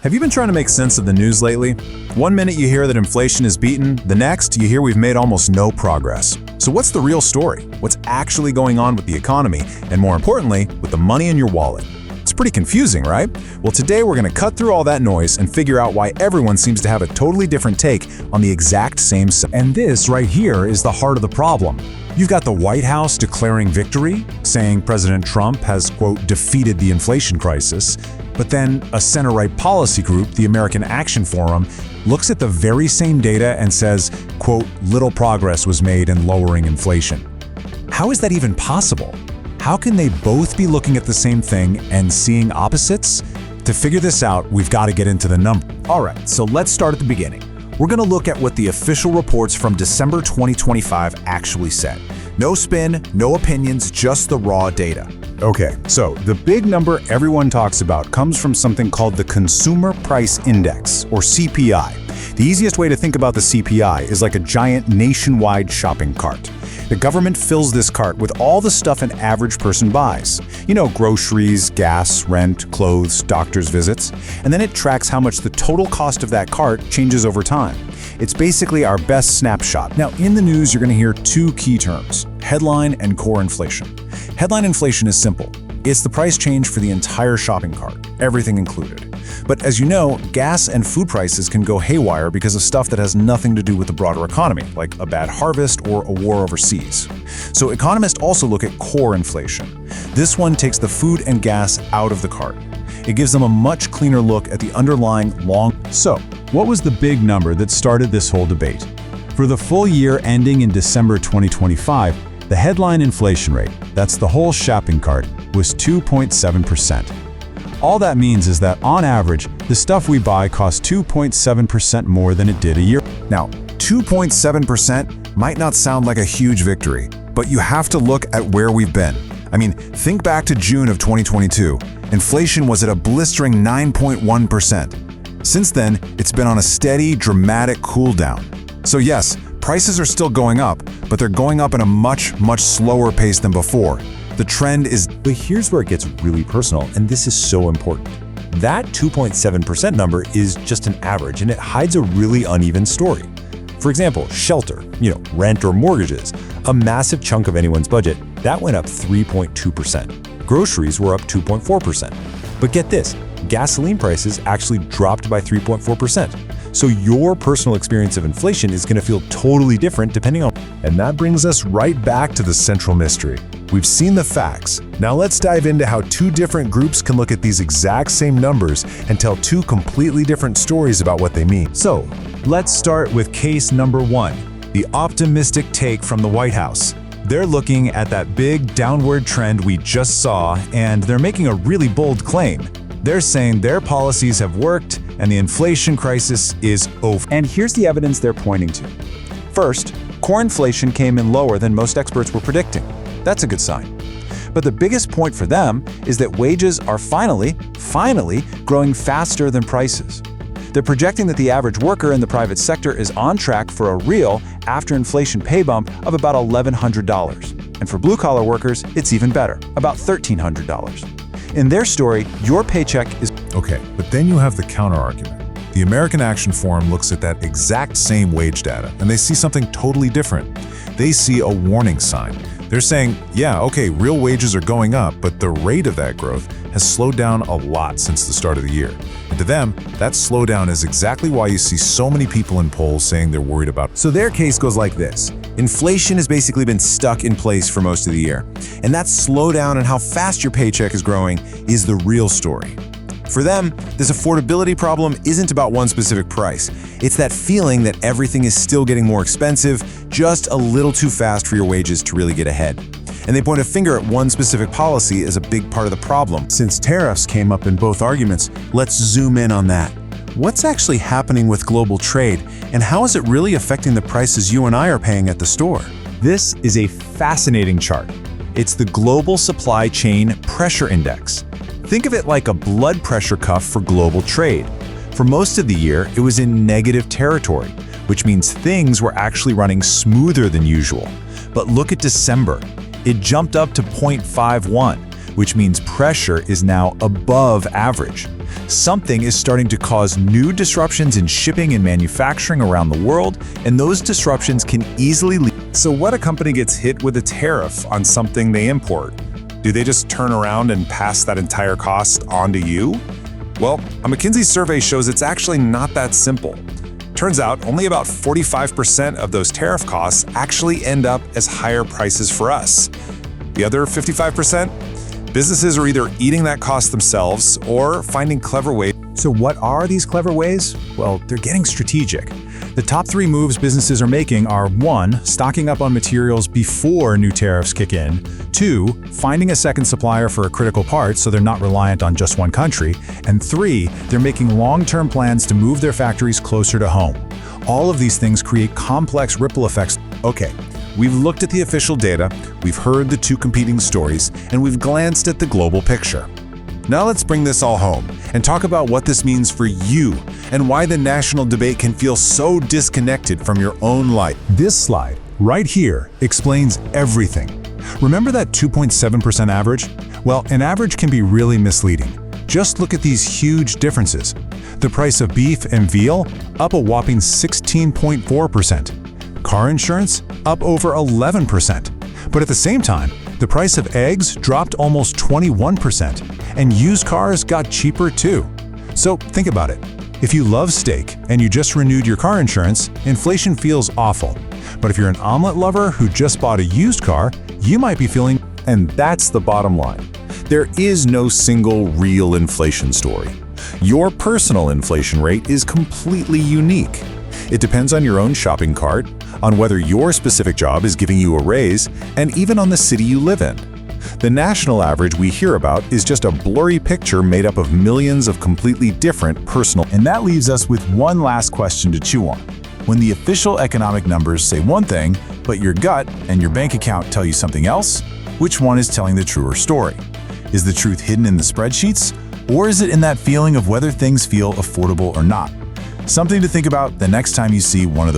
Have you been trying to make sense of the news lately? One minute you hear that inflation is beaten, the next you hear we've made almost no progress. So what's the real story? What's actually going on with the economy, and more importantly, with the money in your wallet? It's pretty confusing, right? Well, today we're going to cut through all that noise and figure out why everyone seems to have a totally different take on the exact same subject. And this right here is the heart of the problem. You've got the White House declaring victory, saying President Trump has, quote, defeated the inflation crisis. But then a center-right policy group, the American Action Forum, looks at the very same data and says, quote, little progress was made in lowering inflation. How is that even possible? How can they both be looking at the same thing and seeing opposites? To figure this out, we've got to get into the number. All right, so let's start at the beginning. We're going to look at what the official reports from December 2025 actually said. No spin, no opinions, just the raw data. Okay, so the big number everyone talks about comes from something called the Consumer Price Index, or CPI. The easiest way to think about the CPI is like a giant nationwide shopping cart. The government fills this cart with all the stuff an average person buys. You know, groceries, gas, rent, clothes, doctor's visits. And then it tracks how much the total cost of that cart changes over time. It's basically our best snapshot. Now, in the news, you're going to hear two key terms: headline and core inflation. Headline inflation is simple. It's the price change for the entire shopping cart, everything included. But as you know, gas and food prices can go haywire because of stuff that has nothing to do with the broader economy, like a bad harvest or a war overseas. So economists also look at core inflation. This one takes the food and gas out of the cart. It gives them a much cleaner look at the underlying So, what was the big number that started this whole debate? For the full year ending in December 2025, the headline inflation rate, that's the whole shopping cart, was 2.7%. All that means is that, on average, the stuff we buy costs 2.7% more than it did a year. Now, 2.7% might not sound like a huge victory, but you have to look at where we've been. I mean, think back to June of 2022. Inflation was at a blistering 9.1%. Since then, it's been on a steady, dramatic cool down. So yes, prices are still going up, but they're going up at a much slower pace than before. The trend is... But here's where it gets really personal, and this is so important. That 2.7% number is just an average, and it hides a really uneven story. For example, shelter, rent or mortgages, a massive chunk of anyone's budget, that went up 3.2%. Groceries were up 2.4%. But get this, gasoline prices actually dropped by 3.4%. So your personal experience of inflation is going to feel totally different depending on... And that brings us right back to the central mystery. We've seen the facts. Now let's dive into how two different groups can look at these exact same numbers and tell two completely different stories about what they mean. So, let's start with case number one, the optimistic take from the White House. They're looking at that big downward trend we just saw, and they're making a really bold claim. They're saying their policies have worked and the inflation crisis is over. And here's the evidence they're pointing to. First, core inflation came in lower than most experts were predicting. That's a good sign. But the biggest point for them is that wages are finally growing faster than prices. They're projecting that the average worker in the private sector is on track for a real after-inflation pay bump of about $1,100. And for blue-collar workers, it's even better, about $1,300. In their story, your paycheck is... Okay, but then you have the counter-argument. The American Action Forum looks at that exact same wage data, and they see something totally different. They see a warning sign. They're saying, yeah, okay, real wages are going up, but the rate of that growth has slowed down a lot since the start of the year. And to them, that slowdown is exactly why you see so many people in polls saying they're worried about it. So their case goes like this. Inflation has basically been stuck in place for most of the year. And that slowdown in how fast your paycheck is growing is the real story. For them, this affordability problem isn't about one specific price. It's that feeling that everything is still getting more expensive, just a little too fast for your wages to really get ahead. And they point a finger at one specific policy as a big part of the problem. Since tariffs came up in both arguments, let's zoom in on that. What's actually happening with global trade, and how is it really affecting the prices you and I are paying at the store? This is a fascinating chart. It's the Global Supply Chain Pressure Index. Think of it like a blood pressure cuff for global trade. For most of the year, it was in negative territory, which means things were actually running smoother than usual. But look at December. It jumped up to 0.51, which means pressure is now above average. Something is starting to cause new disruptions in shipping and manufacturing around the world, and those disruptions can easily lead. So what a company gets hit with a tariff on something they import? Do they just turn around and pass that entire cost on to you? Well, a McKinsey survey shows it's actually not that simple. Turns out only about 45% of those tariff costs actually end up as higher prices for us. The other 55%? Businesses are either eating that cost themselves or finding clever ways. So what are these clever ways? Well, they're getting strategic. The top 3 moves businesses are making are 1. Stocking up on materials before new tariffs kick in. 2. Finding a second supplier for a critical part so they're not reliant on just one country. And 3. They're making long-term plans to move their factories closer to home. All of these things create complex ripple effects. Okay, we've looked at the official data, we've heard the 2 competing stories, and we've glanced at the global picture. Now let's bring this all home and talk about what this means for you and why the national debate can feel so disconnected from your own life. This slide, right here, explains everything. Remember that 2.7% average? Well, an average can be really misleading. Just look at these huge differences. The price of beef and veal, up a whopping 16.4%. Car insurance, up over 11%. But at the same time, the price of eggs dropped almost 21%, and used cars got cheaper too. So think about it. If you love steak and you just renewed your car insurance, inflation feels awful. But if you're an omelet lover who just bought a used car, you might be feeling. And that's the bottom line. There is no single real inflation story. Your personal inflation rate is completely unique. It depends on your own shopping cart, on whether your specific job is giving you a raise, and even on the city you live in. The national average we hear about is just a blurry picture made up of millions of completely different personal. And that leaves us with one last question to chew on. When the official economic numbers say one thing, but your gut and your bank account tell you something else, which one is telling the truer story? Is the truth hidden in the spreadsheets, or is it in that feeling of whether things feel affordable or not? Something to think about the next time you see one of those